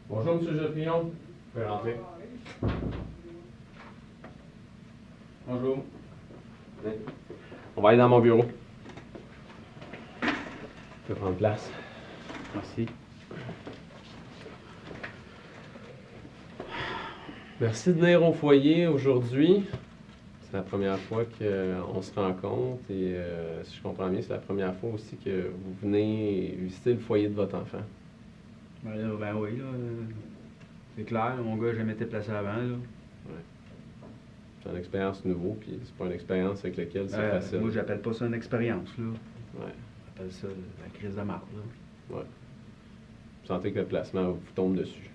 Bonjour, M. Geoffrion. Vous pouvez rentrer. Bonjour. On va aller dans mon bureau. Je peux prendre place. Merci. Merci de venir au foyer aujourd'hui. C'est la première fois qu'on se rencontre et si je comprends bien, c'est la première fois aussi que vous venez visiter le foyer de votre enfant. Ben oui, là. C'est clair, mon gars n'a jamais été placé avant, là. Ouais. C'est une expérience nouveau, puis c'est pas une expérience avec laquelle c'est facile. Moi, j'appelle pas ça une expérience, là. Ouais. J'appelle ça la crise de marde, là. Ouais. Vous sentez que le placement vous tombe dessus.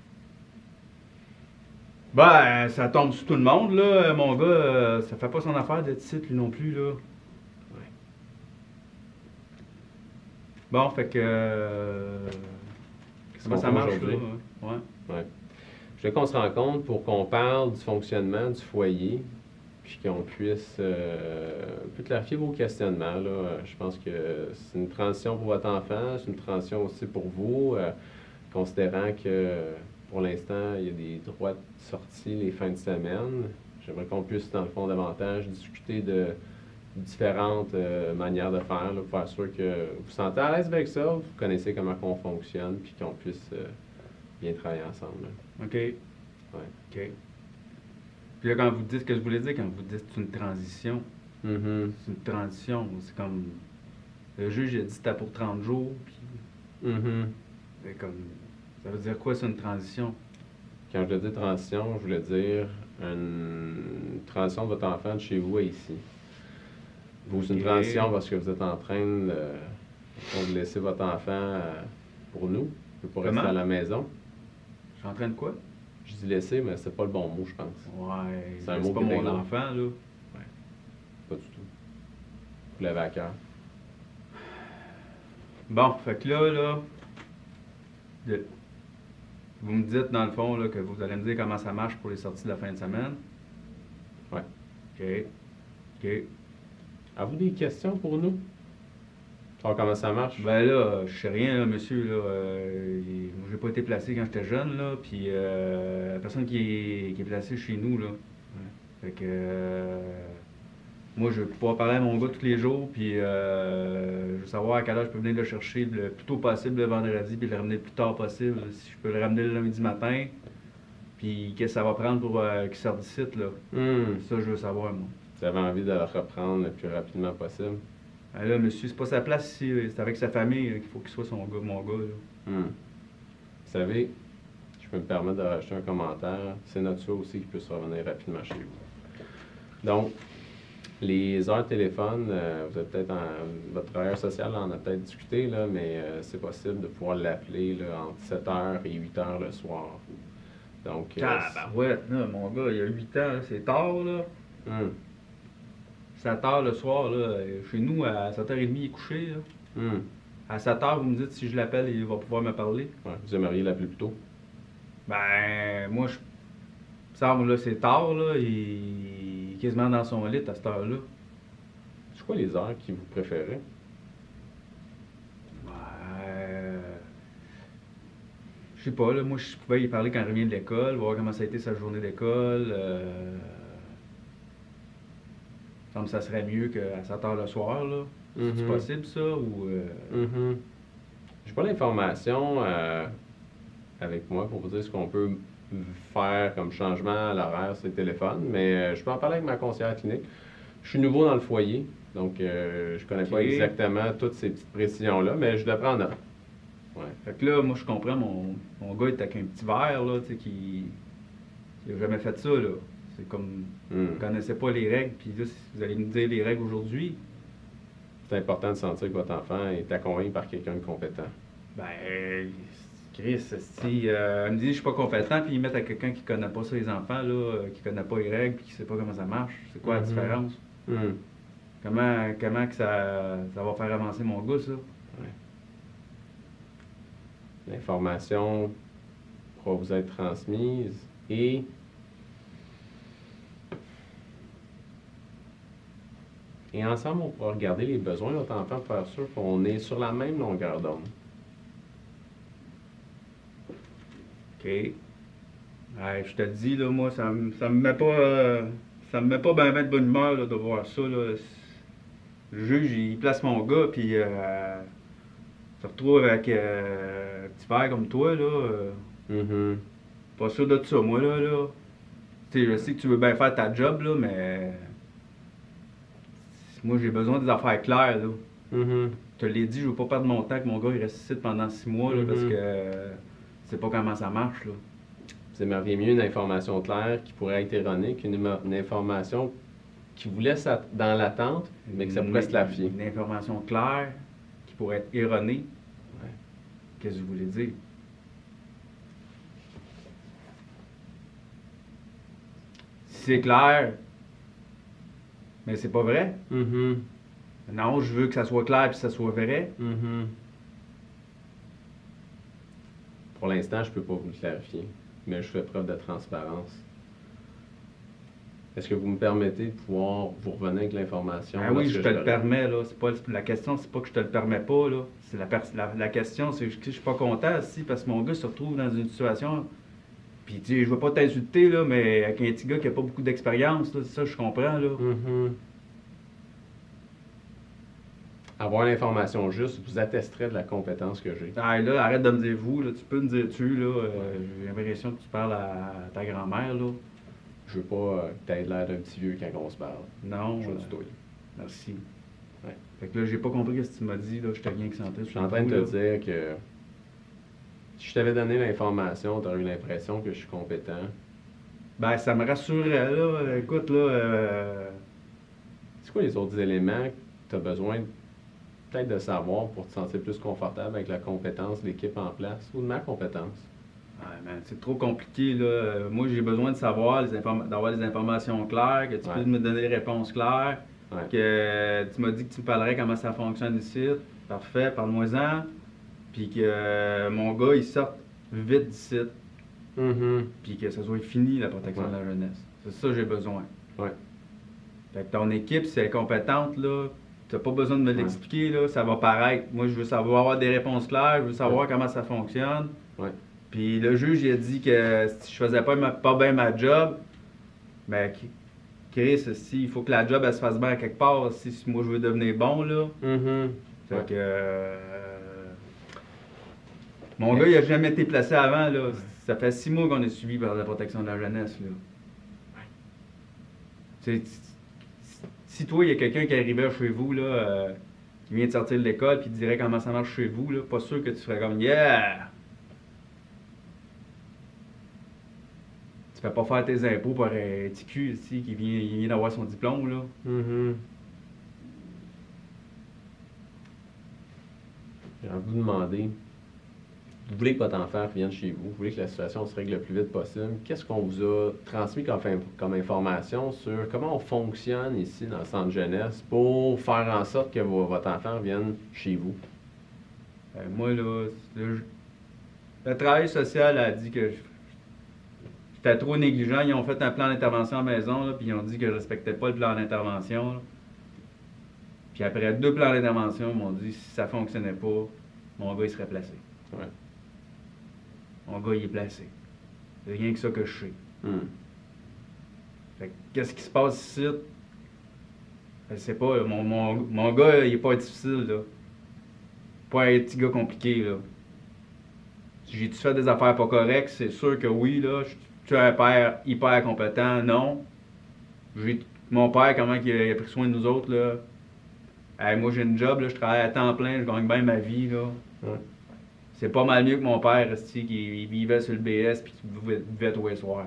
Ben, ça tombe sur tout le monde, là. Mon gars, ça fait pas son affaire d'être ici, lui non plus, là. Ouais. Bon, fait que... comment ça marche, là? Ouais. Ouais. Je veux qu'on se rencontre pour qu'on parle du fonctionnement du foyer, puis qu'on puisse un peu clarifier vos questionnements, là. Je pense que c'est une transition pour votre enfant, c'est une transition aussi pour vous, considérant que pour l'instant, il y a des droits de sortie les fins de semaine. J'aimerais qu'on puisse, dans le fond, davantage discuter de différentes manières de faire, là, pour faire sûr que vous vous sentez à l'aise avec ça, vous connaissez comment on fonctionne, puis qu'on puisse bien travailler ensemble, là. OK. Ouais. OK. Puis là, quand vous dites ce que je voulais dire, quand vous dites c'est une transition, Mm-hmm. c'est une transition, c'est comme... Le juge, il a dit c'était pour 30 jours, puis... Mm-hmm. C'est comme... Ça veut dire quoi, c'est une transition? Quand je dis transition, je voulais dire une transition de votre enfant de chez vous à ici. Vous, c'est une Ok. transition parce que vous êtes en train de laisser votre enfant pour nous, pour rester Comment? à la maison. Je suis en train de quoi? Je dis laisser, mais c'est pas le bon mot, je pense. Ouais, C'est un c'est mot pas qui est mon gros. enfant, là. Pas du tout. Vous l'avez à cœur. Bon, fait que là, vous me dites, dans le fond, là, que vous allez me dire comment ça marche pour les sorties de la fin de semaine. Ouais. OK. OK. Avez-vous des questions pour nous? Savoir comment ça marche? Ben là, je sais rien, là, monsieur, là. Moi, j'ai pas été placé quand j'étais jeune, là, puis la personne qui est placée chez nous, là. Fait que... moi, je vais pouvoir parler à mon gars tous les jours, puis je veux savoir à quelle heure je peux venir le chercher le plus tôt possible le vendredi, puis le ramener le plus tard possible, si je peux le ramener le lundi matin, puis qu'est-ce que ça va prendre pour qu'il sorte d'ici, là. Ça, je veux savoir, moi. Vous avez envie de le reprendre le plus rapidement possible? Ben là, monsieur, c'est pas sa place ici, là. C'est avec sa famille qu'il faut qu'il soit mon gars, là. Vous savez, je peux me permettre de rajouter un commentaire. C'est notre souhait aussi qu'il puisse revenir rapidement chez vous. Donc, les heures de téléphone, vous avez peut-être votre travailleur social en a peut-être discuté, là, mais c'est possible de pouvoir l'appeler là, entre 7h et 8h le soir. Donc, Tabarouette, là, mon gars, il y a 8 ans, là, c'est tard, là. hum, 7h le soir, là. Chez nous, à 7h30, il est couché, là. hum. À 7h, vous me dites si je l'appelle, il va pouvoir me parler. Ouais, vous aimeriez l'appeler plus tôt? Ben, moi, je... Ça, là, c'est tard, là. Il est quasiment dans son lit à cette heure-là. C'est quoi les heures que vous préférez? Je sais pas, là. Moi, je pouvais y parler quand il revient de l'école, voir comment ça a été sa journée d'école. Il me semble que ça serait mieux qu'à 7h le soir, là. C'est Mhm. possible, ça, ou... Mhm. J'ai pas l'information avec moi pour vous dire ce qu'on peut faire comme changement à l'horaire sur les téléphones, mais je peux en parler avec ma conseillère clinique. Je suis nouveau dans le foyer, donc je connais pas Ok. exactement toutes ces petites précisions-là, mais je le prends en note. Ouais. Fait que là, moi, je comprends, mon gars est avec un petit verre, là, tu sais, qui a jamais fait ça, là. C'est comme, Hmm. vous connaissez pas les règles, puis là, si vous allez me dire les règles aujourd'hui, C'est important de sentir que votre enfant est accompagné par quelqu'un de compétent. ben, Chris, si elle me dit je suis pas compétent, puis ils mettent à quelqu'un qui connaît pas ça, les enfants, là, qui connaît pas les règles, puis qui sait pas comment ça marche, c'est quoi la différence? Comment que ça va faire avancer mon gars, ça? Ouais. L'information pourra vous être transmise et ensemble, on pourra regarder les besoins de votre enfant pour faire sûr qu'on est sur la même longueur d'onde. OK. Ouais, je te dis, là, moi, ça me met pas. Ça me met pas bien de bonne humeur là, de voir ça. Là. Le juge, il place mon gars, puis se retrouve avec un petit père comme toi, là. Pas sûr de ça, moi, là. Tu sais, je sais que tu veux bien faire ta job, là, mais. Moi, j'ai besoin des affaires claires, là. Je te l'ai dit, je veux pas perdre mon temps que mon gars il reste ici pendant 6 mois, là, parce que je sais pas comment ça marche, là. Vous aimeriez mieux une information claire qui pourrait être erronée qu'une information qui vous laisse dans l'attente, mais que ça pourrait se clarifier. Une information claire qui pourrait être erronée. Ouais. Qu'est-ce que je voulais dire? Si c'est clair, mais c'est pas vrai. Non, je veux que ça soit clair et que ça soit vrai. Pour l'instant, je peux pas vous le clarifier, mais je fais preuve de transparence. Est-ce que vous me permettez de pouvoir vous revenir avec l'information? Ah oui, je te le permets, là. C'est pas, la question, c'est pas que je te le permets pas, là. C'est la question, c'est que je suis pas content aussi parce que mon gars se retrouve dans une situation. Puis, tu sais, je veux pas t'insulter, là, mais avec un petit gars qui a pas beaucoup d'expérience, là, ça, je comprends, là. Avoir l'information juste vous attesterait de la compétence que j'ai. Ah, là, arrête de me dire vous, là. Tu peux me dire tu, là. J'ai l'impression que tu parles à ta grand-mère, là. Je veux pas que tu aies l'air d'un petit vieux quand on se parle. Non. Je veux du toi. Merci. Ouais. Fait que là, j'ai pas compris ce que tu m'as dit, là. Je t'ai rien excentré. Je suis en train de te dire que si je t'avais donné l'information, tu aurais eu l'impression que je suis compétent. Ben, ça me rassurerait, là. Écoute, là. C'est quoi les autres éléments que tu as besoin peut-être de savoir pour te sentir plus confortable avec la compétence de l'équipe en place ou de ma compétence? Ouais, man, c'est trop compliqué, là. Moi, j'ai besoin de savoir, d'avoir des informations claires, que tu peux me donner des réponses claires, que tu m'as dit que tu me parlerais comment ça fonctionne ici. Parfait, parle-moi-en. Puis que mon gars, il sorte vite d'ici. Puis que ça soit fini, la protection de la jeunesse. C'est ça que j'ai besoin. Fait que ton équipe, si elle est compétente, là, tu n'as pas besoin de me l'expliquer, là, ça va paraître. Moi, je veux savoir avoir des réponses claires, je veux savoir comment ça fonctionne. Puis le juge, il a dit que si je faisais pas bien ma job, ben, Chris, il faut que la job, elle se fasse bien à quelque part, si moi je veux devenir bon, là. Fait que... mon gars, il a jamais été placé avant, là. Ça fait 6 mois qu'on est suivi par la protection de la jeunesse, là. Si toi, il y a quelqu'un qui arrivait chez vous, là, qui vient de sortir de l'école, puis dirait comment ça marche chez vous, là, pas sûr que tu ferais comme « Yeah! » Tu fais pas faire tes impôts par un petit cul ici qui vient d'avoir son diplôme, là. J'ai envie de vous demander, vous voulez que votre enfant revienne chez vous, vous voulez que la situation se règle le plus vite possible. Qu'est-ce qu'on vous a transmis comme information sur comment on fonctionne ici dans le centre jeunesse pour faire en sorte que votre enfant revienne chez vous? Moi, là, le travail social a dit que j'étais trop négligent. Ils ont fait un plan d'intervention à la maison, là, puis ils ont dit que je ne respectais pas le plan d'intervention. Là. Puis après 2 plans d'intervention, ils m'ont dit si ça ne fonctionnait pas, mon gars, il serait placé. Mon gars, il est placé. C'est rien que ça que je sais. Fait que, qu'est-ce qui se passe ici? Je sais pas, mon gars, il est pas difficile, là. Pas un petit gars compliqué, là. Si j'ai-tu fait des affaires pas correctes, c'est sûr que oui, là. Je suis un père hyper compétent, non. Mon père, comment il a pris soin de nous autres, là. Moi, j'ai une job, là, je travaille à temps plein, je gagne bien ma vie, là. C'est pas mal mieux que mon père, qui vivait sur le BS puis qui buvait tous les soirs.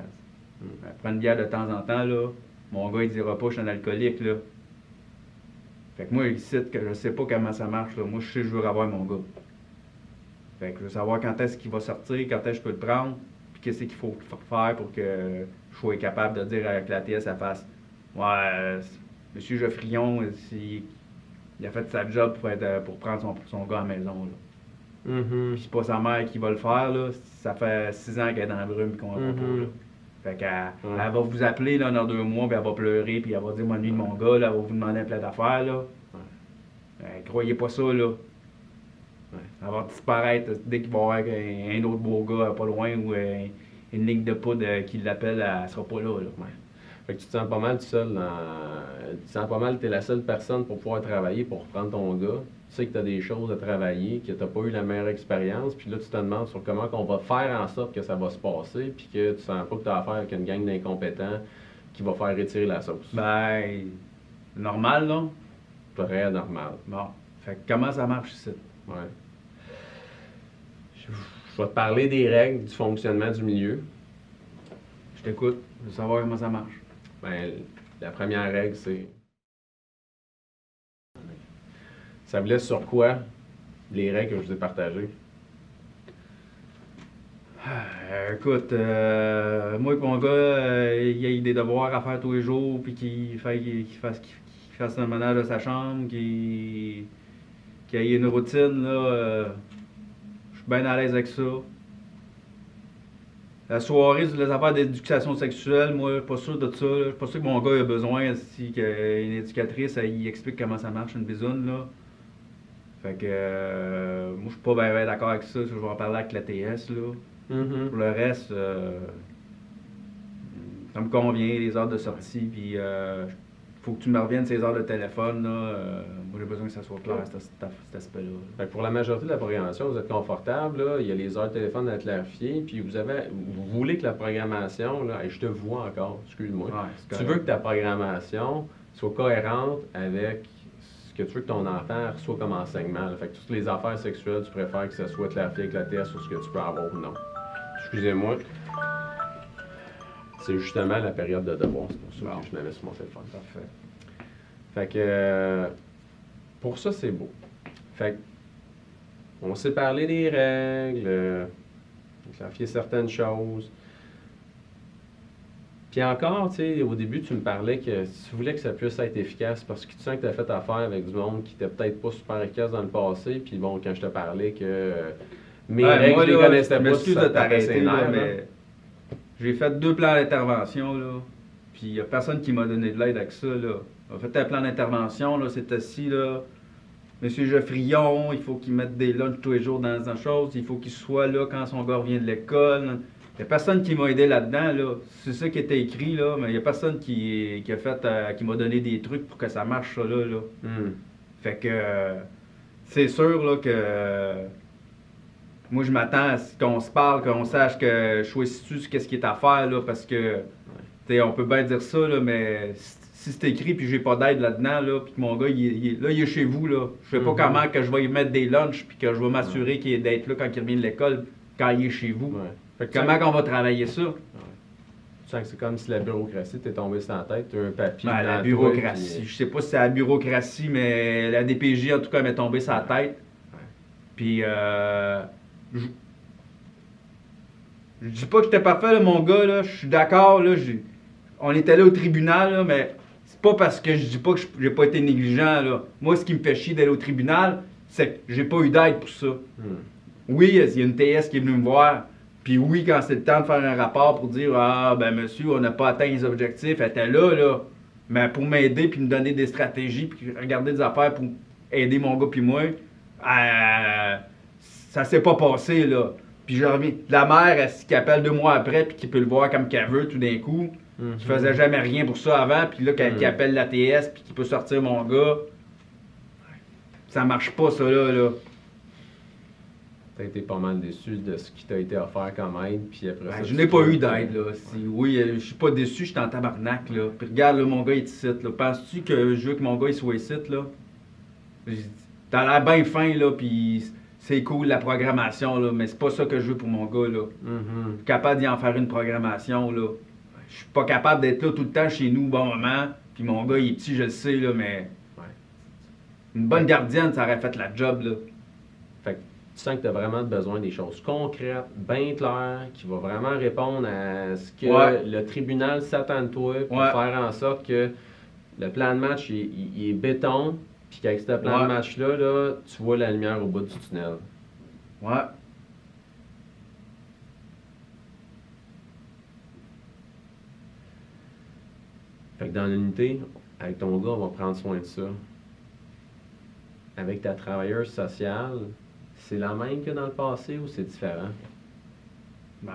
Prendre une bière de temps en temps, là. Mon gars, il dira pas, je suis un alcoolique, là. Fait que moi, il cite que je sais pas comment ça marche, là. Moi, je sais que je veux revoir mon gars. Fait que je veux savoir quand est-ce qu'il va sortir, quand est-ce que je peux le prendre, puis qu'est-ce qu'il faut faire pour que je sois capable de dire avec la TS à face. Ouais, Monsieur Geoffrion, il a fait sa job pour prendre son gars à la maison. Là. Puis c'est pas sa mère qui va le faire, là. Ça fait 6 ans qu'elle est dans la brume et qu'on va pas. Là. Fait qu'elle elle va vous appeler là, dans 2 mois, puis elle va pleurer, puis elle va dire moi nuit de mon gars, là, elle va vous demander un plat d'affaires. Là. Croyez pas ça, là. Elle va disparaître dès qu'il va y avoir un autre beau gars pas loin ou une ligne de poudre qui l'appelle, elle sera pas là. Fait que tu te sens pas mal tout seul tu te sens pas mal, tu es la seule personne pour pouvoir travailler, pour reprendre ton gars. Tu sais que tu as des choses à travailler, que tu n'as pas eu la meilleure expérience, puis là tu te demandes sur comment on va faire en sorte que ça va se passer, puis que tu sens pas que tu as affaire avec une gang d'incompétents qui va faire retirer la sauce. Ben, normal, là. Très normal. Bon. Fait que comment ça marche ici? Ouais. Je vais te parler des règles du fonctionnement du milieu. Je t'écoute. Je veux savoir comment ça marche. Ben, la première règle, c'est... Ça vous laisse sur quoi, les règles que je vous ai partagées? Écoute, moi et mon gars, il a des devoirs à faire tous les jours, puis qu'il fasse un ménage de sa chambre, qu'il ait une routine, là. Je suis bien à l'aise avec ça. La soirée, sur les affaires d'éducation sexuelle, moi, je suis pas sûr de ça. Je suis pas sûr que mon gars ait besoin, si qu'une éducatrice, elle y explique comment ça marche, une bisoune, là. Fait que, moi, je suis pas bien d'accord avec ça. Je vais en parler avec la TS, là. Pour le reste, ça me convient, les heures de sortie, puis faut que tu me reviennes ces heures de téléphone, là. Moi, j'ai besoin que ça soit clair, cet aspect-là. Fait que pour la majorité de la programmation, vous êtes confortable, là. Il y a les heures de téléphone à clarifier, puis vous voulez que la programmation, là, et je te vois encore, excuse-moi, Ouais, tu veux que ta programmation soit cohérente avec ce que tu veux que ton enfant reçoit comme enseignement. Là. Fait que toutes les affaires sexuelles, tu préfères que ça soit clarifié avec la TS sur ce que tu peux avoir ou non. Excusez-moi. C'est justement la période de devoir, c'est pour ça que je l'avais sur mon téléphone. Parfait. Fait que pour ça, c'est beau. Fait que on s'est parlé des règles, clarifier certaines choses. Puis encore, tu sais, au début, tu me parlais que tu voulais que ça puisse être efficace parce que tu sens que tu as fait affaire avec du monde qui n'était peut-être pas super efficace dans le passé. Puis bon, quand je te parlais que mes règles, moi, je les là, connaissais pas, m'excuse ça de te tapait t'arrêter, ses là, nerfs, mais j'ai fait 2 plans d'intervention, là. Puis il n'y a personne qui m'a donné de l'aide avec ça, là. On a fait un plan d'intervention, là, c'est assis, là. Monsieur Geoffrion, il faut qu'il mette des lunchs tous les jours dans une chose. Il faut qu'il soit là quand son gars revient de l'école. Il n'y a personne qui m'a aidé là-dedans, là. C'est ça qui était écrit, là, mais il n'y a personne qui m'a donné des trucs pour que ça marche, ça, là. Fait que c'est sûr, là, que moi, je m'attends à ce qu'on se parle, qu'on sache que je choisis qu'est-ce qui est à faire, là, parce que, tu sais, on peut bien dire ça, là, mais si c'est écrit puis j'ai pas d'aide là-dedans, là, puis que mon gars, il est comment chez vous, là. Je sais pas comment que je vais y mettre des lunchs puis que je vais m'assurer qu'il est d'être là quand il revient de l'école, quand il est chez vous. Comment qu'on va travailler ça? Tu sens que c'est comme si la bureaucratie t'est tombée sur la tête, tu as un papier. Ben, la bureaucratie, je sais pas si c'est la bureaucratie, mais la DPJ, en tout cas, m'est tombée sur la tête. Puis, je dis pas que j'étais parfait, là, mon gars, là, je suis d'accord, là, on était là au tribunal, là, mais c'est pas parce que je dis pas que j'ai pas été négligent, là. Moi, ce qui me fait chier d'aller au tribunal, c'est que j'ai pas eu d'aide pour ça. Oui, il y a une TS qui est venue me voir, puis oui, quand c'est le temps de faire un rapport pour dire « Ah, ben monsieur, on n'a pas atteint les objectifs », elle était là, mais pour m'aider, puis me donner des stratégies, puis regarder des affaires pour aider mon gars puis moi, ça s'est pas passé, là. Puis je reviens. La mère, qui appelle 2 mois après, puis qui peut le voir comme qu'elle veut tout d'un coup, qui faisait jamais rien pour ça avant, puis là, qui appelle la TS, puis qui peut sortir mon gars, ça marche pas, ça, là. T'as été pas mal déçu de ce qui t'a été offert comme aide, puis après ça... Je n'ai pas eu d'aide, là. Oui, je suis pas déçu, je suis en tabarnak, là. Puis regarde, là, mon gars, il est ici, là. Penses-tu que je veux que mon gars, il soit ici, là? T'as l'air bien fin, là, puis c'est cool, la programmation, là, mais c'est pas ça que je veux pour mon gars, là. Je suis capable d'y en faire une programmation, là. Je suis pas capable d'être là tout le temps chez nous, bon moment, puis mon gars, il est petit, je le sais, là, mais... Une bonne gardienne, ça aurait fait la job, là. Fait que sens que tu as vraiment besoin des choses concrètes, bien claires, qui vont vraiment répondre à ce que le tribunal s'attend de toi pour faire en sorte que le plan de match il est béton, puis qu'avec ce plan de match-là, là, tu vois la lumière au bout du tunnel. Ouais. Fait que dans l'unité, avec ton gars, on va prendre soin de ça. Avec ta travailleuse sociale, c'est la même que dans le passé ou c'est différent? Ben,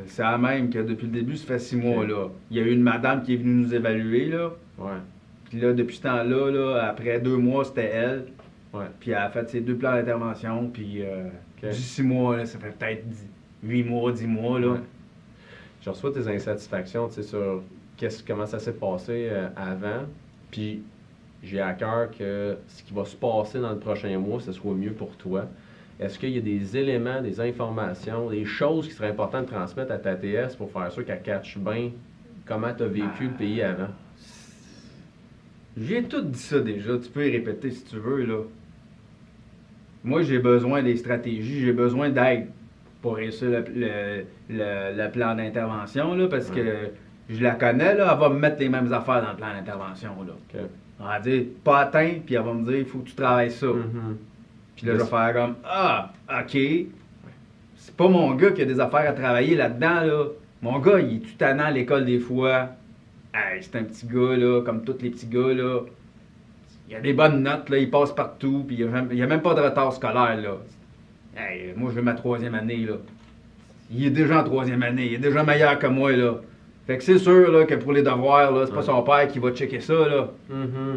c'est la même que depuis le début, ça fait 6 mois, là. Il y a eu une madame qui est venue nous évaluer, là. Ouais. Puis là, depuis ce temps-là, là, après 2 mois, c'était elle. Ouais. Puis elle a fait ses 2 plans d'intervention, puis du 6 mois, là, ça fait peut-être 8 mois, 10 mois, là. Ouais. Je reçois tes insatisfactions, tu sais, sur comment ça s'est passé avant, puis j'ai à cœur que ce qui va se passer dans le prochain mois, ce soit mieux pour toi. Est-ce qu'il y a des éléments, des informations, des choses qui seraient importantes de transmettre à ta TS pour faire sûr qu'elle catche bien comment tu as vécu le pays avant? J'ai tout dit ça déjà, tu peux y répéter si tu veux, là. Moi, j'ai besoin des stratégies, j'ai besoin d'aide pour réussir le plan d'intervention, là, parce que je la connais, là, elle va me mettre les mêmes affaires dans le plan d'intervention, là. Okay. Elle va dire, pas atteint, puis elle va me dire, il faut que tu travailles ça. Puis là, je vais faire comme, ah, ok. C'est pas mon gars qui a des affaires à travailler là-dedans, là. Mon gars, il est tout tannant à l'école des fois. Hey, c'est un petit gars, là, comme tous les petits gars, là. Il a des bonnes notes, là, il passe partout, puis il n'y a même pas de retard scolaire, là. Hey, moi, je veux ma 3e année, là. Il est déjà en 3e année, il est déjà meilleur que moi, là. Fait que c'est sûr, là, que pour les devoirs, là, c'est pas son père qui va checker ça, là.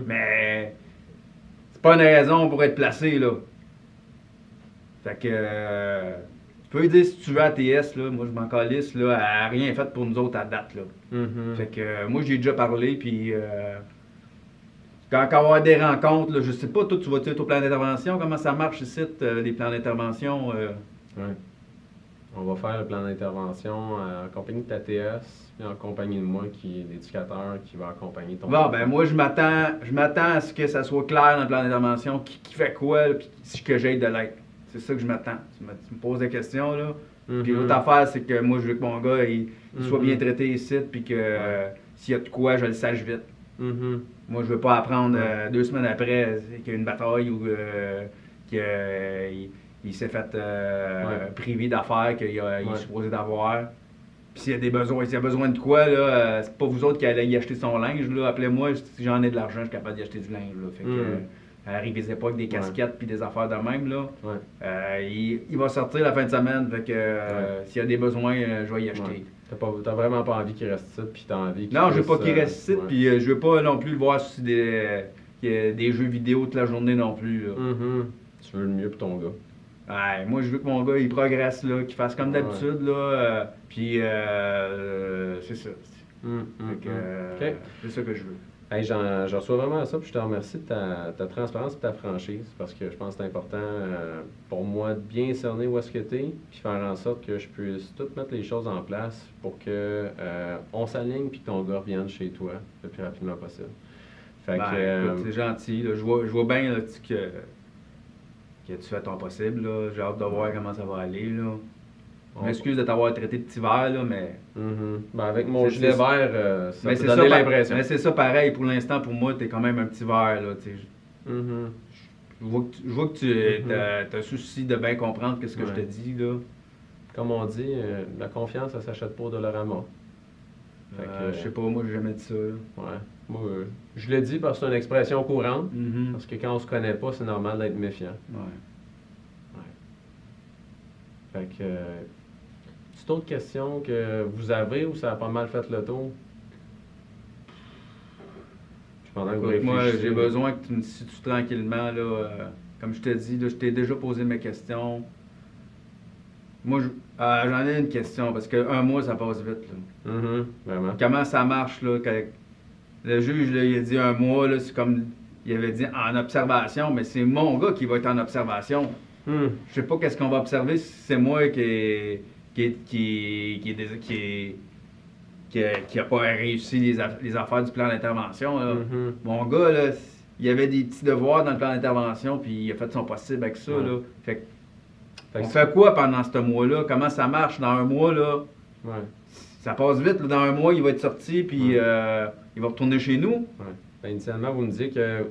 Mais c'est pas une raison pour être placé, là. Fait que tu peux lui dire si tu veux à TS, là, moi je m'en calisse, là, elle a rien fait pour nous autres à date, là. Fait que moi j'ai déjà parlé, puis quand il va y avoir des rencontres, là, je sais pas, toi tu vas être au plan d'intervention, comment ça marche ici, les plans d'intervention? Oui. On va faire le plan d'intervention en compagnie de ta TS, et en compagnie de moi, qui est l'éducateur qui va accompagner ton... Bon, ben moi je m'attends à ce que ça soit clair dans le plan d'intervention, qui fait quoi, puis ce que j'ai de l'aide. C'est ça que je m'attends. Tu me poses des questions, là. Puis l'autre affaire, c'est que moi, je veux que mon gars, il soit bien traité ici, puis que s'il y a de quoi, je le sache vite. Moi, je veux pas apprendre 2 semaines après qu'il y a une bataille ou qu'il s'est fait priver d'affaires qu'il est supposé d'avoir. Puis s'il y a des besoins, s'il y a besoin de quoi, là, c'est pas vous autres qui allez y acheter son linge, là. Appelez-moi, si j'en ai de l'argent, je suis capable d'y acheter du linge, là. Fait que... arrivez pas avec des casquettes puis des affaires de même, là. Il va sortir la fin de semaine, fait que s'il y a des besoins, je vais y acheter. T'as vraiment pas envie qu'il reste ici, puis t'as envie qu'il Non, je veux pas qu'il reste ici, puis je veux pas non plus le voir sur des jeux vidéo toute la journée non plus, là. Tu veux le mieux pour ton gars. Moi, je veux que mon gars, il progresse, là, qu'il fasse comme d'habitude, là, puis c'est ça. C'est ça que je veux. Hey, je reçois vraiment ça, puis je te remercie de ta transparence et de ta franchise, parce que je pense que c'est important pour moi de bien cerner où est-ce que tu es, puis faire en sorte que je puisse tout mettre les choses en place pour que on s'aligne puis que ton gars revienne chez toi le plus rapidement possible. Fait que, écoute, c'est gentil, là. Je vois bien là, que tu fais ton possible, là. J'ai hâte de voir comment ça va aller, là. Je m'excuse de t'avoir traité de petit verre, là, mais... Ben, avec mon gilet vert, ça peut donner l'impression. Mais c'est ça pareil, pour l'instant, pour moi, t'es quand même un petit verre, là, tu sais. Je vois que tu as souci de bien comprendre ce que je te dis, là. Comme on dit, la confiance, ça s'achète pas au Dollarama. Je sais pas, moi, j'ai jamais dit ça, là. Ouais. Moi, je le dis parce que c'est une expression courante, parce que quand on se connaît pas, c'est normal d'être méfiant. Fait que... c'est autre question que vous avez ou ça a pas mal fait le tour? Moi, j'ai besoin que tu me situes tranquillement, là. Comme je te dis, là, je t'ai déjà posé mes questions. Moi, j'en ai une question, parce qu'un mois, ça passe vite, là. Vraiment. Comment ça marche, là? Le juge, là, il a dit un mois, là, c'est comme... Il avait dit en observation, mais c'est mon gars qui va être en observation. Je sais pas qu'est-ce qu'on va observer si c'est moi qui a pas réussi les affaires du plan d'intervention. Mon gars, là, il y avait des petits devoirs dans le plan d'intervention, puis il a fait son possible avec ça. Là. Fait que Fait que On fait quoi pendant ce mois-là? Comment ça marche dans un mois, là? ouais, Ça passe vite, là, dans un mois, il va être sorti, puis Ouais. il va retourner chez nous. ouais. Ben, initialement, vous me disiez que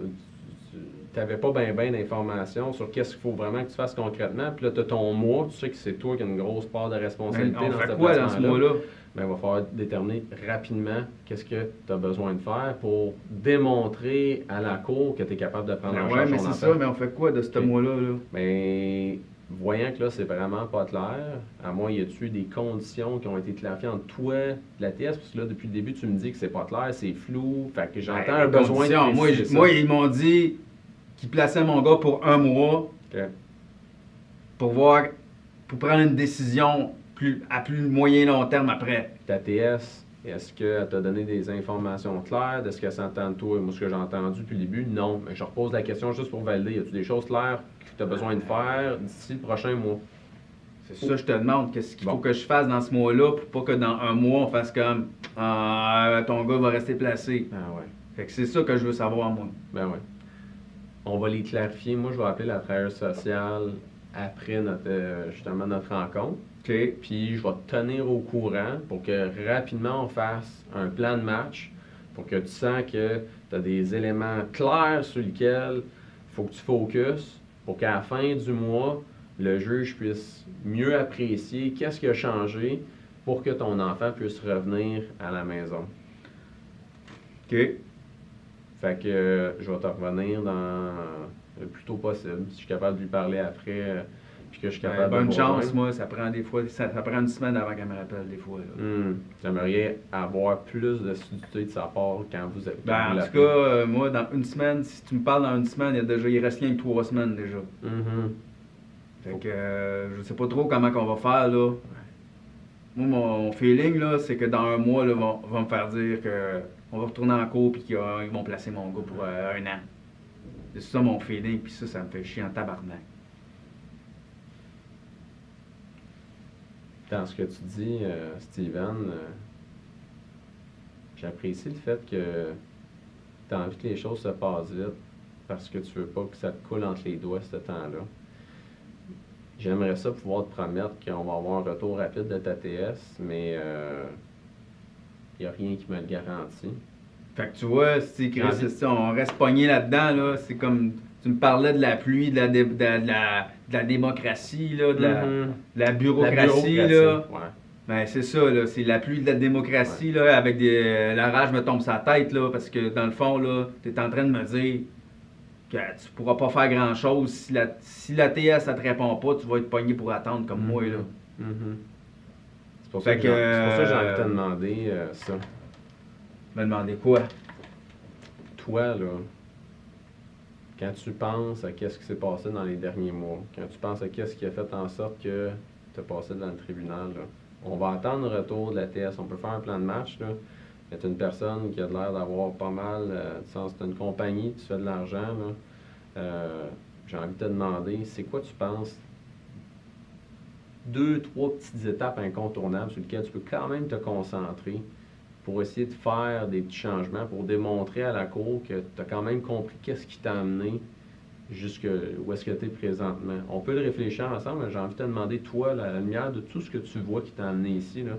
tu n'avais pas bien d'informations sur qu'est-ce qu'il faut vraiment que tu fasses concrètement. Puis là, tu as ton mois, tu sais que c'est toi qui as une grosse part de Ben, responsabilité on dans fait ce quoi dans ce placement-là. mois-là? Ben, il va falloir déterminer rapidement qu'est-ce que tu as besoin de faire pour démontrer à la cour que tu es capable de prendre Ben en ouais, charge mais ton c'est enfant. ça, mais on fait quoi de ce Ok. mois-là, là? Ben, voyant que là, c'est vraiment pas clair, à moins y a-tu des conditions qui ont été clarifiées entre toi et la TS, parce que là, depuis le début, tu me dis que c'est pas clair, c'est flou, fait que j'entends un Les besoin de conditions. préciser ça. Moi, ils m'ont dit qu'ils plaçaient mon gars pour un mois Ok. pour prendre une décision à plus moyen long terme après. Ta TS, est-ce qu'elle t'a donné des informations claires de ce qu'elle s'entend de toi? Moi, ce que j'ai entendu depuis le début, non. Mais je repose la question juste pour valider. Y a-tu des choses claires que tu as besoin de faire d'ici le prochain mois? C'est ça, je te demande, qu'est-ce qu'il Bon. faut que je fasse dans ce mois-là pour pas que dans un mois, on fasse comme ton gars va rester placé. Ah ouais. Fait que c'est ça que je veux savoir, moi. Ben ouais. On va les clarifier. Moi, je vais appeler la travailleuse sociale après justement notre rencontre. OK. Puis je vais te tenir au courant pour que rapidement on fasse un plan de match pour que tu sens que tu as des éléments clairs sur lesquels il faut que tu focuses pour qu'à la fin du mois, le juge puisse mieux apprécier qu'est-ce qui a changé pour que ton enfant puisse revenir à la maison. OK. Fait que je vais te revenir dans le plus tôt possible. Si je suis capable de lui parler après, puis que je suis capable de Bonne le chance, rejoindre. moi, ça prend des fois, ça prend une semaine avant qu'elle me rappelle, des fois. Là. J'aimerais avoir plus de subtilité de sa part quand vous êtes. Ben, en tout cas, moi, dans une semaine, si tu me parles dans une semaine, il reste rien que 3 semaines déjà. Fait que je sais pas trop comment qu'on va faire, là. Moi, mon feeling, là, c'est que dans un mois, là, va me faire dire que on va retourner en cours puis qu'ils vont placer mon gars pour un an. C'est ça mon feeling, puis ça me fait chier en tabarnak. Dans ce que tu dis, Steven, j'apprécie le fait que tu as envie que les choses se passent vite parce que tu veux pas que ça te coule entre les doigts ce temps-là. J'aimerais ça pouvoir te promettre qu'on va avoir un retour rapide de ta TS, mais il n'y a rien qui me le garantit. Fait que tu vois, si Chris, on reste pogné là-dedans, là, c'est comme tu me parlais de la pluie, de la démocratie, là, de la bureaucratie, là. Ouais. Ben c'est ça, là, c'est la pluie de la démocratie, là, avec la rage me tombe sur la tête, là, parce que dans le fond, là, t'es en train de me dire que tu pourras pas faire grand-chose. Si la TS, ça te répond pas, tu vas être pogné pour attendre comme moi, là. C'est pour ça que j'ai envie de te demander ça. Me demander quoi? Toi, là, quand tu penses à qu'est-ce qui s'est passé dans les derniers mois, quand tu penses à qu'est-ce qui a fait en sorte que tu as passé devant le tribunal, là, on va attendre le retour de la TS. On peut faire un plan de match, là. Mais tu es une personne qui a l'air d'avoir pas mal, du sens, tu as une compagnie, tu fais de l'argent, là. J'ai envie de te demander, c'est quoi tu penses? 2, 3 petites étapes incontournables sur lesquelles tu peux quand même te concentrer pour essayer de faire des petits changements, pour démontrer à la cour que tu as quand même compris qu'est-ce qui t'a amené jusque où est-ce que tu es présentement. On peut le réfléchir ensemble, mais j'ai envie de te demander, toi, à la lumière de tout ce que tu vois qui t'a amené ici, là,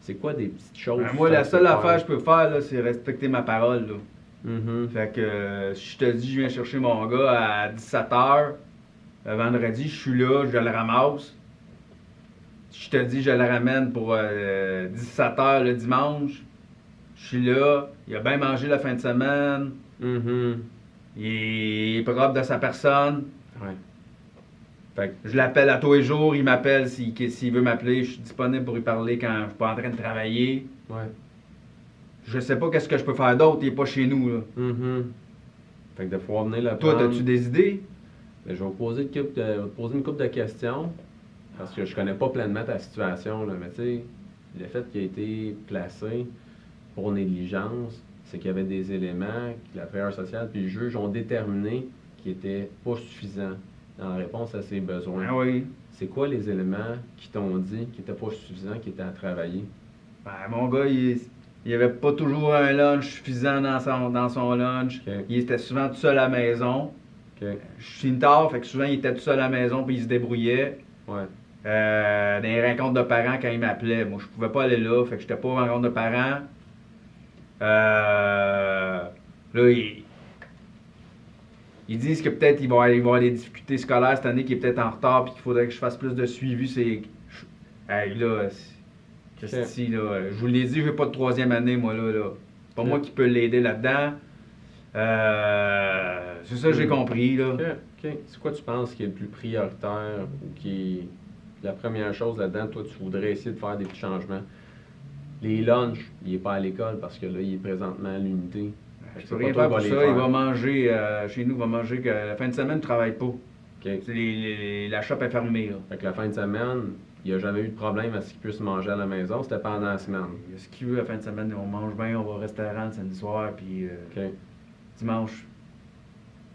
c'est quoi des petites choses? Ben, moi, la seule affaire que je peux faire, là, c'est respecter ma parole, là. Fait que si je te dis je viens chercher mon gars à 17h, vendredi, je suis là, je le ramasse. Si je te dis je le ramène pour 17h le dimanche, je suis là, il a bien mangé la fin de semaine, il est propre de sa personne. Ouais. Fait que je l'appelle à tous les jours, il m'appelle s'il veut m'appeler, je suis disponible pour lui parler quand je suis pas en train de travailler. Ouais. Je sais pas qu'est-ce que je peux faire d'autre, il est pas chez nous, là. Fait que de pouvoir venir le Toi, prendre. as-tu des idées? Ben, je vais te poser une couple de questions parce que je connais pas pleinement ta situation, là, mais tu sais, le fait qu'il ait été placé pour négligence, c'est qu'il y avait des éléments que la travailleuse sociale puis le juge ont déterminé qui n'étaient pas suffisants en réponse à ses besoins. Ah oui. C'est quoi les éléments qui t'ont dit qui n'étaient pas suffisants, qui étaient à travailler? Ben, mon gars, il avait pas toujours un lunch suffisant dans son lunch. Okay. Il était souvent tout seul à la maison. Okay. Je finis tard, fait que souvent il était tout seul à la maison puis il se débrouillait. Ouais. Dans les rencontres de parents quand ils m'appelaient. Moi, je pouvais pas aller là, fait que j'étais pas en rencontre de parents. Là, ils disent que peut-être ils vont avoir des difficultés scolaires cette année, qui est peut-être en retard, puis qu'il faudrait que je fasse plus de suivi. Hey, là, Christy, là, je vous l'ai dit, je veux pas de troisième année, moi, là. C'est pas moi qui peux l'aider là-dedans. C'est ça que j'ai compris, là. OK. C'est quoi tu penses qui est le plus prioritaire ou qui est la première chose là-dedans? Toi, tu voudrais essayer de faire des petits changements. Les lunchs, il n'est pas à l'école parce que là, il est présentement à l'unité. Je peux rien faire pour ça. Il va manger, chez nous, il va manger que la fin de semaine, il ne travaille pas. OK. La shop est fermée, là. Fait que la fin de semaine, il n'y a jamais eu de problème à ce qu'il puisse manger à la maison. C'était pendant la semaine. Ce qu'il veut, la fin de semaine, on mange bien, on va au restaurant le samedi soir, puis OK. dimanche.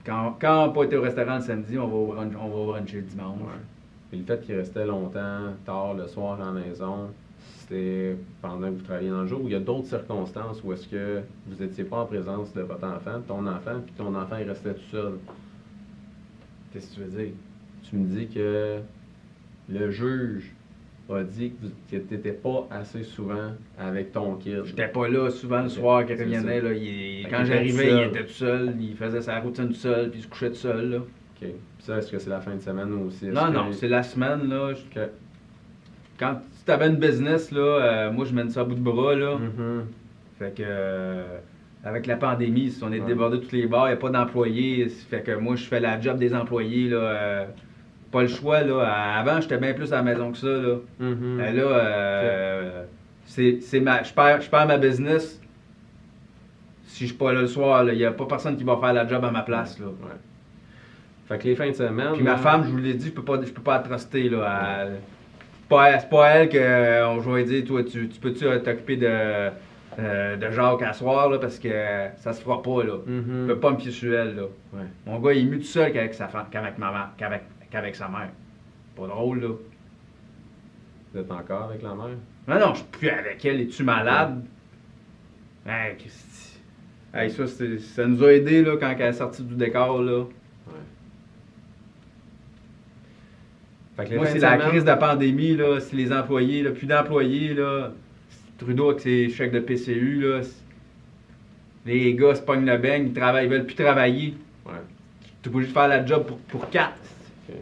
Quand on n'a pas été au restaurant le samedi, on va bruncher le dimanche. Ouais. Et le fait qu'il restait longtemps, tard le soir à la maison, c'était pendant que vous travailliez dans le jour, ou il y a d'autres circonstances où est-ce que vous n'étiez pas en présence de votre enfant, puis ton enfant il restait tout seul? Qu'est-ce que tu veux dire? Tu me dis que le juge a dit que tu n'étais pas assez souvent avec ton kid. J'étais pas là souvent le soir quand il revenait. Là, quand j'arrivais, il était tout seul, il faisait sa routine tout seul, puis il se couchait tout seul. Là. OK. Puis ça, est-ce que c'est la fin de semaine aussi? Non, c'est la semaine. Là. Quand tu avais une business, là, moi je mène ça à bout de bras. Là. Fait que avec la pandémie, on est débordé tous les bars, il n'y a pas d'employés. Fait que moi je fais la job des employés. Là, pas le choix. Là. Avant, j'étais bien plus à la maison que ça. Là, je perds ma business si je suis pas là le soir. Il n'y a pas personne qui va faire la job à ma place. Là. Ouais. Fait que les fins de semaine. Puis ma femme, je vous l'ai dit, je peux pas la truster. Là, c'est pas elle que je vais dire, toi, tu peux-tu t'occuper de Jacques à soir, là, parce que ça se fera pas, là. Je peux pas me pied sur elle, là. Ouais. Mon gars, il est mieux tout seul qu'avec sa femme, qu'avec sa mère. Pas drôle, là. Vous êtes encore avec la mère? Non, je suis plus avec elle. Es-tu malade? Hey, Christy. Hey, ça nous a aidés, là, quand elle est sortie du décor, là. Moi, c'est la crise de la pandémie, là, c'est les employés, là, plus d'employés, là. Trudeau avec ses chèques de PCU, là. Les gars se pognent le beigne, ils veulent plus travailler. Ouais. Tu es obligé de faire la job pour 4. Okay.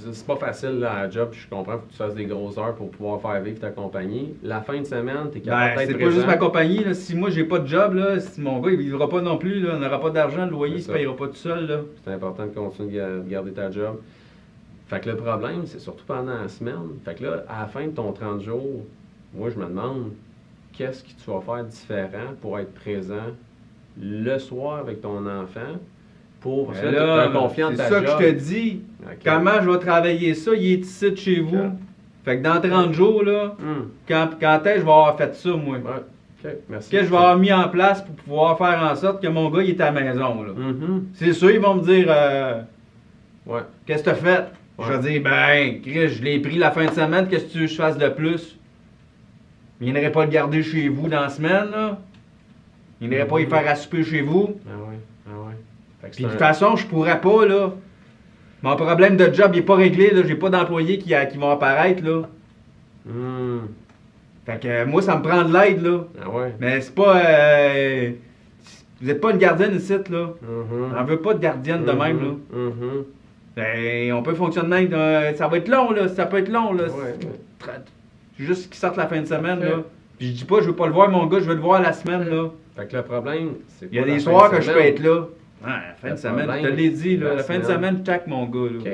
C'est pas facile là, à la job, je comprends, faut que tu fasses des grosses heures pour pouvoir faire vivre ta compagnie. La fin de semaine, t'es capable d'être c'est pas juste ma compagnie, là. Si moi j'ai pas de job, là, si mon gars il vivra pas non plus, là, on n'aura pas d'argent, le loyer il se payera pas tout seul. Là. C'est important de continuer de garder ta job. Fait que le problème, c'est surtout pendant la semaine. Fait que là, à la fin de ton 30 jours, moi, je me demande qu'est-ce que tu vas faire différent pour être présent le soir avec ton enfant pour ça, là, confiance c'est ça job. Que je te dis. Okay. Comment je vais travailler ça? Il est ici de chez vous. Okay. Fait que dans 30 jours, là, quand est-ce que je vais avoir fait ça, moi? Okay. Merci. Qu'est-ce que je vais avoir mis en place pour pouvoir faire en sorte que mon gars il est à la maison? Là. C'est sûr, ils vont me dire qu'est-ce que tu as fait? Je vais dire, ben, Chris, je l'ai pris la fin de semaine, qu'est-ce que tu veux que je fasse de plus? Il viendrait pas le garder chez vous dans la semaine, là. Il viendrait pas y faire à souper chez vous. Puis de toute façon, je pourrais pas, là. Mon problème de job, il est pas réglé, là. J'ai pas d'employés qui vont apparaître, là. Fait que moi, ça me prend de l'aide, là. Mais c'est pas... vous êtes pas une gardienne ici, là. On veut pas de gardienne de même, là. Ben, on peut fonctionner, ça va être long, là. Ça peut être long, là. Juste qu'il sorte la fin de semaine, là. Puis je dis pas, je veux pas le voir, mon gars, je veux le voir la semaine, là. Fait que le problème, c'est il y a des soirs que je peux être là. La fin de semaine, je te l'ai dit, là. La fin de semaine, je tac mon gars, là. OK.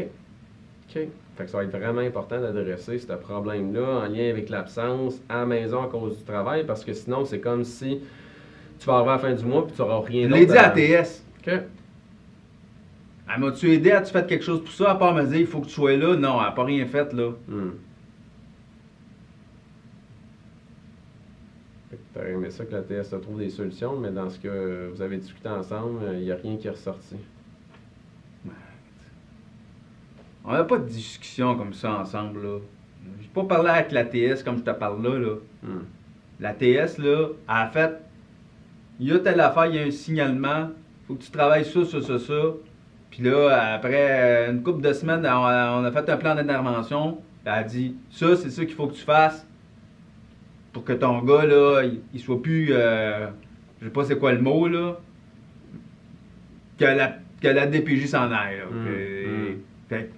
Fait que ça va être vraiment important d'adresser ce problème-là en lien avec l'absence à la maison à cause du travail, parce que sinon, c'est comme si tu vas arriver à la fin du mois puis tu n'auras rien d'autre. Je l'ai dit à TS. OK. Elle m'a-tu aidé? As-tu fait quelque chose pour ça? À part me dire, il faut que tu sois là? Non, elle n'a pas rien fait, là. Tu aurais aimé ça que la TS te trouve des solutions, mais dans ce que vous avez discuté ensemble, il n'y a rien qui est ressorti. On n'a pas de discussion comme ça ensemble, là. J'ai pas parlé avec la TS comme je te parle là. La TS, là, elle a fait, il y a telle affaire, il y a un signalement, faut que tu travailles ça. Puis Puis là, après une couple de semaines, on a fait un plan d'intervention. Elle a dit, ça, c'est ça qu'il faut que tu fasses pour que ton gars, là, il soit plus, je sais pas c'est quoi le mot, là, que la DPJ s'en aille, là. Fait que,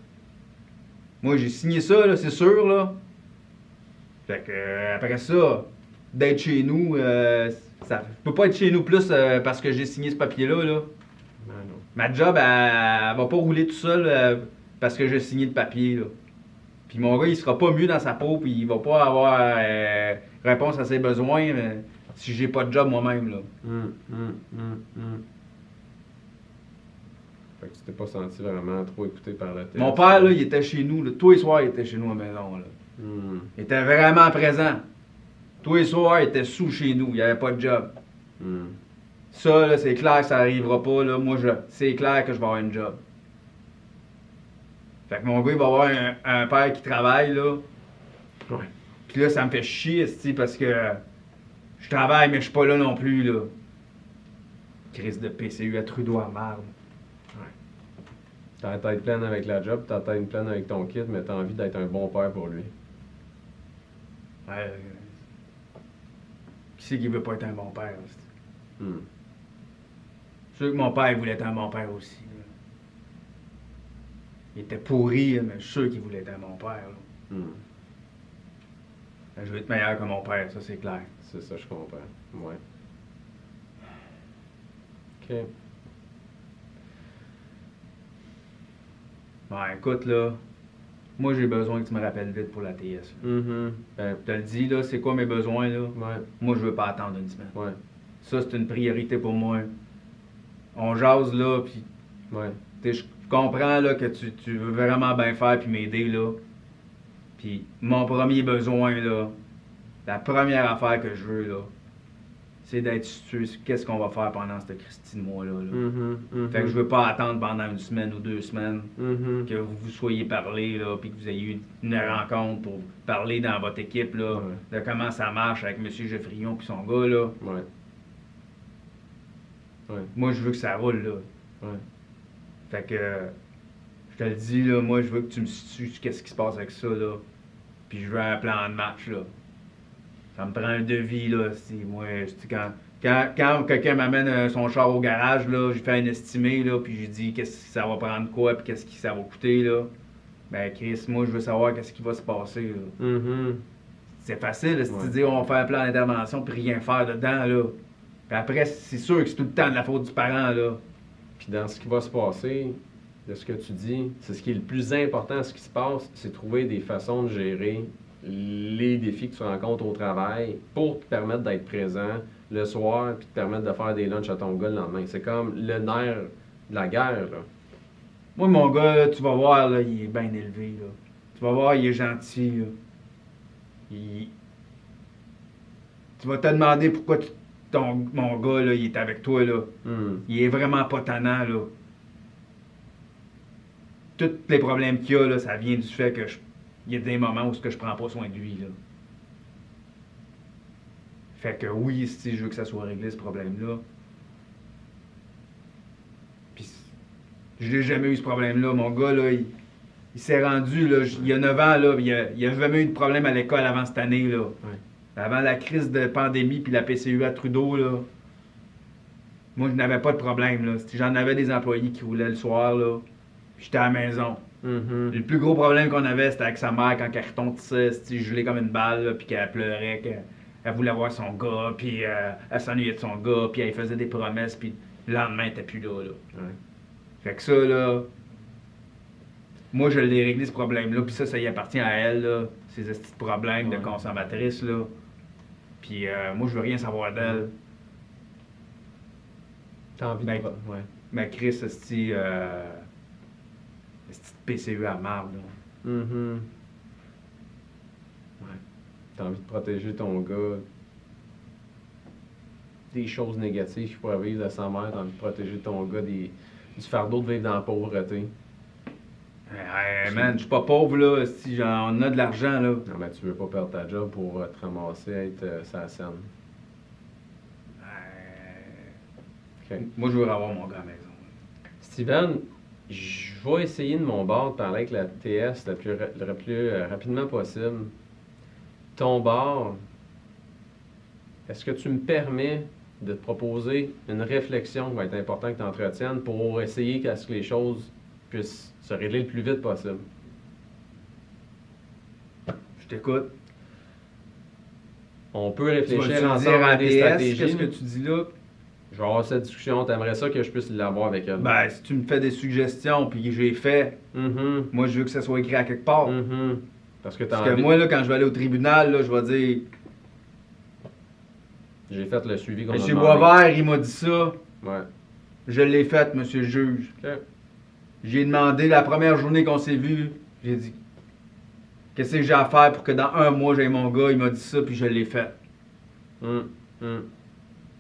moi, j'ai signé ça, là, c'est sûr, là. Fait que, après ça, d'être chez nous, ça peut pas être chez nous plus parce que j'ai signé ce papier-là, là. Non. Ma job, elle va pas rouler tout seul parce que j'ai signé le papier, là. Puis mon gars, il sera pas mieux dans sa peau, puis il va pas avoir réponse à ses besoins si j'ai pas de job moi-même, là. Fait que tu t'es pas senti vraiment trop écouté par la télé. Mon père, là, il était chez nous, là. Tous les soirs, il était chez nous à la maison, là. Il était vraiment présent. Tous les soirs, il était sous chez nous, il avait pas de job. Ça, là, c'est clair que ça arrivera pas, là. Moi, c'est clair que je vais avoir une job. Fait que mon gars, il va avoir un père qui travaille, là. Ouais. Puis là, ça me fait chier, parce que je travaille, mais je suis pas là non plus, là. Crise de PCU à Trudeau à marde. T'as la tête pleine avec la job, t'as la tête pleine avec ton kid, mais t'as envie d'être un bon père pour lui. Ouais. Qui c'est qui veut pas être un bon père, là? Je suis sûr que mon père voulait être un bon père aussi, là. Il était pourri, là, mais je suis sûr qu'il voulait être un bon père, là. Je veux être meilleur que mon père, ça c'est clair. C'est ça, je comprends. Ouais. OK. Bon, écoute, là, moi j'ai besoin que tu me rappelles vite pour la TS. Ben, Je te le dis, là, c'est quoi mes besoins, là? ouais. Moi, je veux pas attendre une semaine. Ouais. Ça, c'est une priorité pour moi. On jase, là, puis Ouais. je comprends, là, que tu veux vraiment bien faire puis m'aider, là. Puis mon premier besoin, là, la première affaire que je veux, là, c'est d'être sûr sur qu'est-ce qu'on va faire pendant cette Christine mois-là. Là. Fait que je veux pas attendre pendant une semaine ou 2 semaines que vous vous soyez parlé, là, puis que vous ayez eu une rencontre pour parler dans votre équipe, là, de comment ça marche avec M. Geoffrion puis son gars, là. Ouais. Ouais. Moi, je veux que ça roule, là. Ouais. Fait que, je te le dis, là, moi, je veux que tu me situes sur qu'est-ce qui se passe avec ça, là. Puis je veux un plan de match, là. Ça me prend un devis, là. Quand quelqu'un m'amène son char au garage, là, j'ai fait un estimé, là, puis j'ai dit qu'est-ce que ça va prendre quoi, puis qu'est-ce que ça va coûter, là. Ben, Chris, moi, je veux savoir qu'est-ce qui va se passer, là. C'est facile, si tu dis on va faire un plan d'intervention, puis rien faire dedans, là. Puis après, c'est sûr que c'est tout le temps de la faute du parent, là. Puis dans ce qui va se passer, de ce que tu dis, c'est ce qui est le plus important, ce qui se passe, c'est trouver des façons de gérer les défis que tu rencontres au travail pour te permettre d'être présent le soir puis te permettre de faire des lunchs à ton gars le lendemain. C'est comme le nerf de la guerre, là. Moi, mon gars, là, tu vas voir, là, il est bien élevé, là. Tu vas voir, il est gentil, là. Tu vas te demander pourquoi mon gars, là, il est avec toi, là. Il est vraiment pas tannant, là. Tous les problèmes qu'il y a, là, ça vient du fait que il y a des moments où je prends pas soin de lui, là. Fait que oui, si je veux que ça soit réglé, ce problème-là. Puis je n'ai jamais eu ce problème-là. Mon gars, là, il s'est rendu, là, il y a 9 ans, là, il a jamais eu de problème à l'école avant cette année, là. Ouais. Avant la crise de pandémie puis la PCU à Trudeau, là. Moi, je n'avais pas de problème, là. J'en avais des employés qui roulaient le soir, là. J'étais à la maison. Le plus gros problème qu'on avait, c'était avec sa mère quand elle retontissait, gelée comme une balle, là, puis qu'elle pleurait, qu'elle voulait voir son gars, puis elle s'ennuyait de son gars, puis elle faisait des promesses, puis le lendemain, elle n'était plus là. Ouais. Fait que ça, là, moi, je l'ai réglé ce problème-là, puis ça y appartient à elle, là, ces petits problèmes de consommatrice, là. Puis moi, je veux rien savoir d'elle. T'as envie de... Ouais. Mais Chris, c'est PCU à marde, là. Ouais. T'as envie de protéger ton gars des choses négatives qu'il pourrait vivre de sa mère. T'as envie de protéger ton gars du fardeau de vivre dans la pauvreté. Hey, man, je suis pas pauvre, là. Si on a de l'argent, là. Non, mais tu veux pas perdre ta job pour te ramasser à être sa scène. Okay. Moi, je veux avoir mon gars à la maison. Steven, je vais essayer de mon bord de parler avec la TS le plus rapidement possible. Ton bord, est-ce que tu me permets de te proposer une réflexion qui va être importante que tu entretiennes pour essayer qu'à ce que les choses puissent se régler le plus vite possible? Je t'écoute. On peut Tu réfléchir vas-tu me ensemble dire à à des TS, stratégies. qu'est-ce que tu dis là? Je vais avoir cette discussion, t'aimerais ça que je puisse l'avoir avec elle. Ben, si tu me fais des suggestions puis que j'ai fait, Mhm, moi je veux que ça soit écrit à quelque part. mhm. Parce que t'as Parce que envie- moi, là, quand je vais aller au tribunal, là, je vais dire J'ai fait le suivi qu'on m'a Monsieur demandé. Boisvert, il m'a dit ça. Ouais. Je l'ai fait, monsieur le juge. OK. J'ai demandé la première journée qu'on s'est vu. J'ai dit qu'est-ce que j'ai à faire pour que dans un mois j'aie mon gars. Il m'a dit ça, puis je l'ai fait. Hum, hum.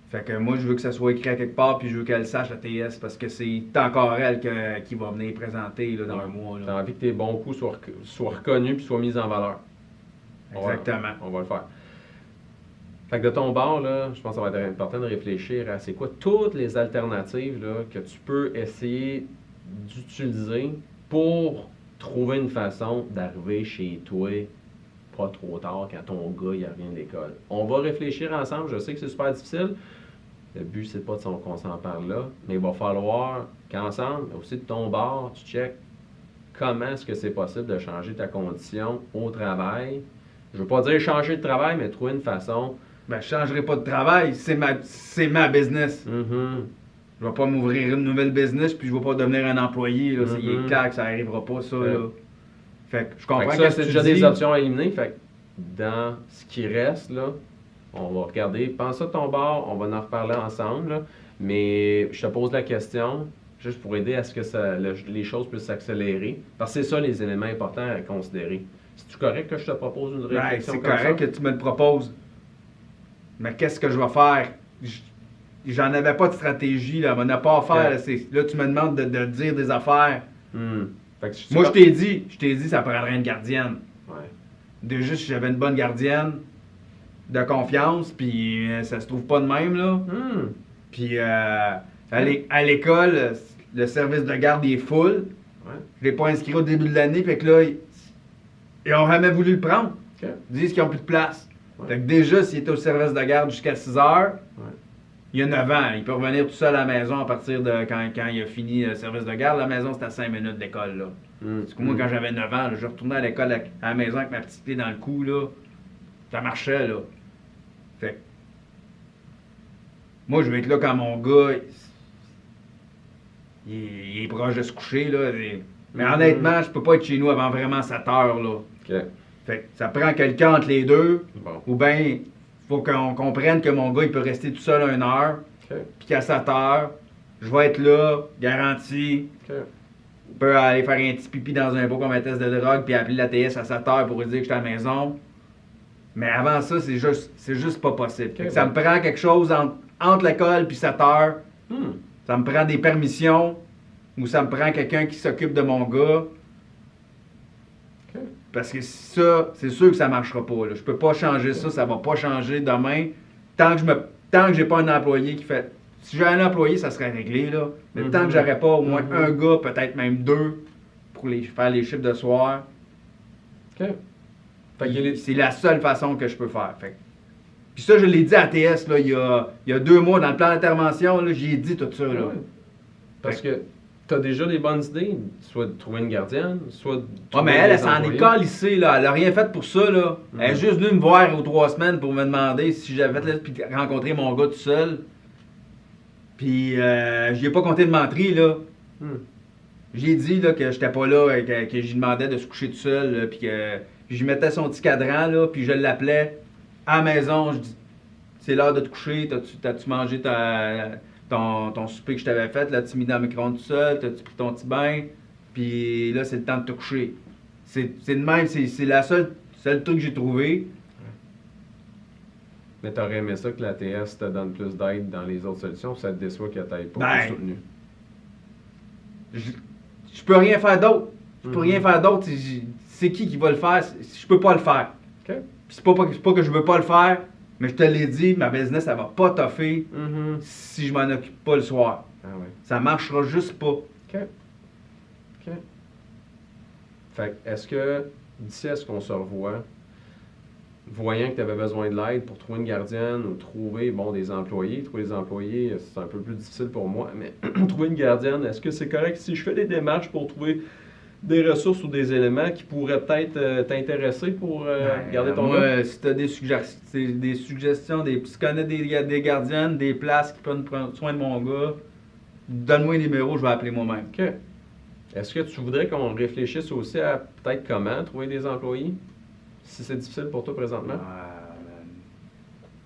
Fait que moi, je veux que ça soit écrit à quelque part, puis je veux qu'elle sache, la TS, parce que c'est encore elle qui va venir présenter là, dans un mois. T'as Là. envie que tes bons coups soient reconnus puis soient mis en valeur. Exactement. On va le faire. Fait que de ton bord, là, je pense que ça va être important de réfléchir à c'est quoi toutes les alternatives là, que tu peux essayer d'utiliser pour trouver une façon d'arriver chez toi pas trop tard quand ton gars il revient de l'école. On va réfléchir ensemble. Je sais que c'est super difficile. Le but, c'est pas qu'on s'en parle là, mais il va falloir qu'ensemble, aussi de ton bord, tu checkes comment est-ce que c'est possible de changer ta condition au travail. Je veux pas dire changer de travail, mais trouver une façon. Ben, je changerai pas de travail. C'est ma business. Mhm. Je vais pas m'ouvrir une nouvelle business, puis je vais pas devenir un employé. Là. Il est clair que ça arrivera pas, ça. Ouais. Là. Fait que je Fait comprends que que ça, c'est tu déjà dis. des options à éliminer. Fait que dans ce qui reste, là, on va regarder. Pense à ton bord, on va en reparler ensemble. Là. Mais je te pose la question, juste pour aider à ce que les choses puissent s'accélérer. Parce que c'est ça les éléments importants à considérer. C'est-tu correct que je te propose une Ben, réflexion c'est comme ça? correct que tu me le proposes. Mais qu'est-ce que je vais faire? J'en avais pas de stratégie, là. On n'a pas à faire. Ok. Là, tu me demandes de dire des affaires. Fait que Moi, je t'ai dit, ça prendrait une gardienne. Ouais. De juste, j'avais une bonne gardienne de confiance, puis ça se trouve pas de même, là. Puis à l'école, le service de garde il est full. Ouais. Je l'ai pas inscrit au début de l'année, fait que là, ils ont jamais voulu le prendre. OK. Ils disent qu'ils n'ont plus de place. Ouais. Fait que déjà, s'il était au service de garde jusqu'à 6 heures, Ouais. il y a 9 ans. Il peut revenir tout seul à la maison à partir de quand il a fini le service de garde. La maison, c'était à 5 minutes d'école, là. Parce que moi, quand j'avais 9 ans, là, je retournais à l'école à la maison avec ma petite clé dans le cou, là. Ça marchait, là. Fait que moi, je vais être là quand mon gars, il est proche de se coucher, là. Mais honnêtement, je peux pas être chez nous avant vraiment 7 heures, là. OK. Fait que ça prend quelqu'un entre les deux, Bon. ou bien faut qu'on comprenne que mon gars, il peut rester tout seul 1 heure, OK. puis qu'à 7 heures, je vais être là, garanti. OK. Il peut aller faire un petit pipi dans un pot comme un test de drogue, puis appeler la TS à 7 heures pour lui dire que je suis à la maison. Mais avant ça, c'est juste pas possible. Ok, Ça bon. me prend quelque chose entre l'école puis 7 heures. Hmm. Ça me prend des permissions, ou ça me prend quelqu'un qui s'occupe de mon gars. OK. Parce que ça, c'est sûr que ça marchera pas. Là. Je peux pas changer ça, ça va pas changer demain. Tant que j'ai pas un employé qui fait. Si j'ai un employé, ça serait réglé, là. Mais tant que j'aurais pas au moins un gars, peut-être même 2, pour faire les chiffres de soir, OK. Fait qu'il est- c'est la seule façon que je peux faire. Fait que- Puis ça, je l'ai dit à TS, là, il y a 2 mois, dans le plan d'intervention, là, j'y ai dit tout ça, là. Ouais. Parce que tu as déjà des bonnes idées, soit de trouver une gardienne, soit de Ah, trouver mais elle des s'en est employés. calissée, là. Elle a rien fait pour ça, là. Elle est juste venue me voir aux 3 semaines pour me demander si j'avais fait, puis rencontrer mon gars tout seul. Puis, j'y ai pas compté de menterie, là. Hmm. J'ai dit, là, que j'étais pas là, que j'y demandais de se coucher tout seul, là, puis que je mettais son petit cadran, là, puis je l'appelais à la maison. Je dis, c'est l'heure de te coucher, t'as-tu mangé ton souper que je t'avais fait, l'as-tu mis dans le micro-ondes tout seul, t'as-tu pris ton petit bain, puis là, c'est le temps de te coucher. C'est de même, c'est la seule truc que j'ai trouvé. Mais t'aurais aimé ça que la TS te donne plus d'aide dans les autres solutions, ou ça te déçoit qu'elle t'aille pas Ben, plus soutenu? Je peux rien faire d'autre. Je peux Mhm. rien faire d'autre. C'est qui va le faire? Je peux pas le faire. OK. Puis c'est pas que je veux pas le faire, mais je te l'ai dit, ma business, elle va pas toffer Mhm. si je m'en occupe pas le soir. Ah ouais. Ça marchera juste pas. OK. OK. Fait que, est-ce que, d'ici à ce qu'on se revoit, voyant que tu avais besoin de l'aide pour trouver une gardienne ou trouver, des employés, trouver des employés, c'est un peu plus difficile pour moi, mais trouver une gardienne, est-ce que c'est correct si je fais des démarches pour trouver des ressources ou des éléments qui pourraient peut-être t'intéresser pour garder ton gars? Moi, si tu as des suggestions, si tu connais des gardiennes, des places qui peuvent prendre soin de mon gars, donne-moi un numéro, je vais appeler moi-même. OK. Est-ce que tu voudrais qu'on réfléchisse aussi à peut-être comment trouver des employés? Si c'est difficile pour toi présentement?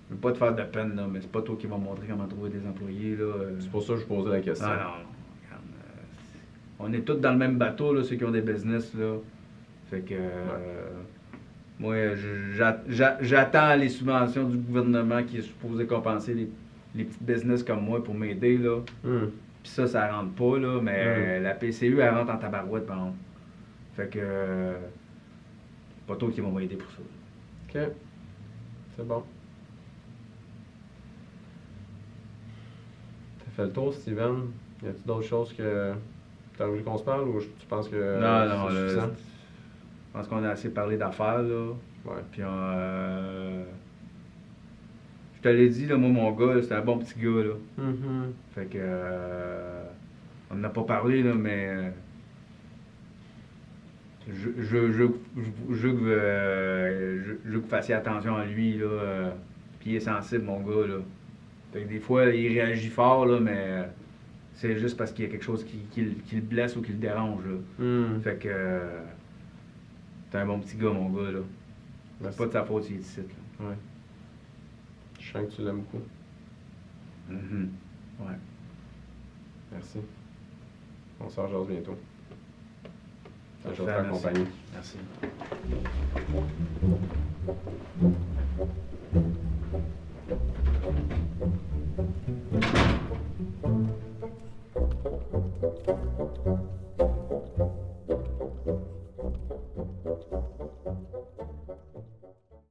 Je veux pas te faire de peine, là, mais c'est pas toi qui vas me montrer comment trouver des employés. Là. C'est pour ça que je posais la question. Non. Regarde, on est tous dans le même bateau, là, ceux qui ont des business. Là. Fait que moi, j'attends les subventions du gouvernement qui est supposé compenser les petits business comme moi pour m'aider. Là. Puis ça rentre pas, là, mais la PCU, elle rentre en tabarouette, par exemple. Fait que c'est pas toi qui va m'aider pour ça. OK. C'est bon. T'as fait le tour, Steven. Y a-t-il d'autres choses que t'as voulu qu'on se parle ou tu penses que Non, c'est suffisant? Je pense qu'on a assez parlé d'affaires, là. Ouais. Puis je te l'ai dit, là, moi, mon gars, là, c'est un bon petit gars, là. Fait que on n'en a pas parlé, là, mais je veux que vous fassiez attention à lui, là. Puis il est sensible, mon gars, là. Fait que des fois, il réagit fort, là, mais c'est juste parce qu'il y a quelque chose qui le blesse ou qui le dérange, là. Fait que t'es un bon petit gars, mon gars, là. C'est pas de sa faute s'il est ici, là. Ouais. Je sens que tu l'aimes beaucoup. Ouais. Merci. On se rejoint bientôt. Je vais Parfait, t'accompagner. Merci.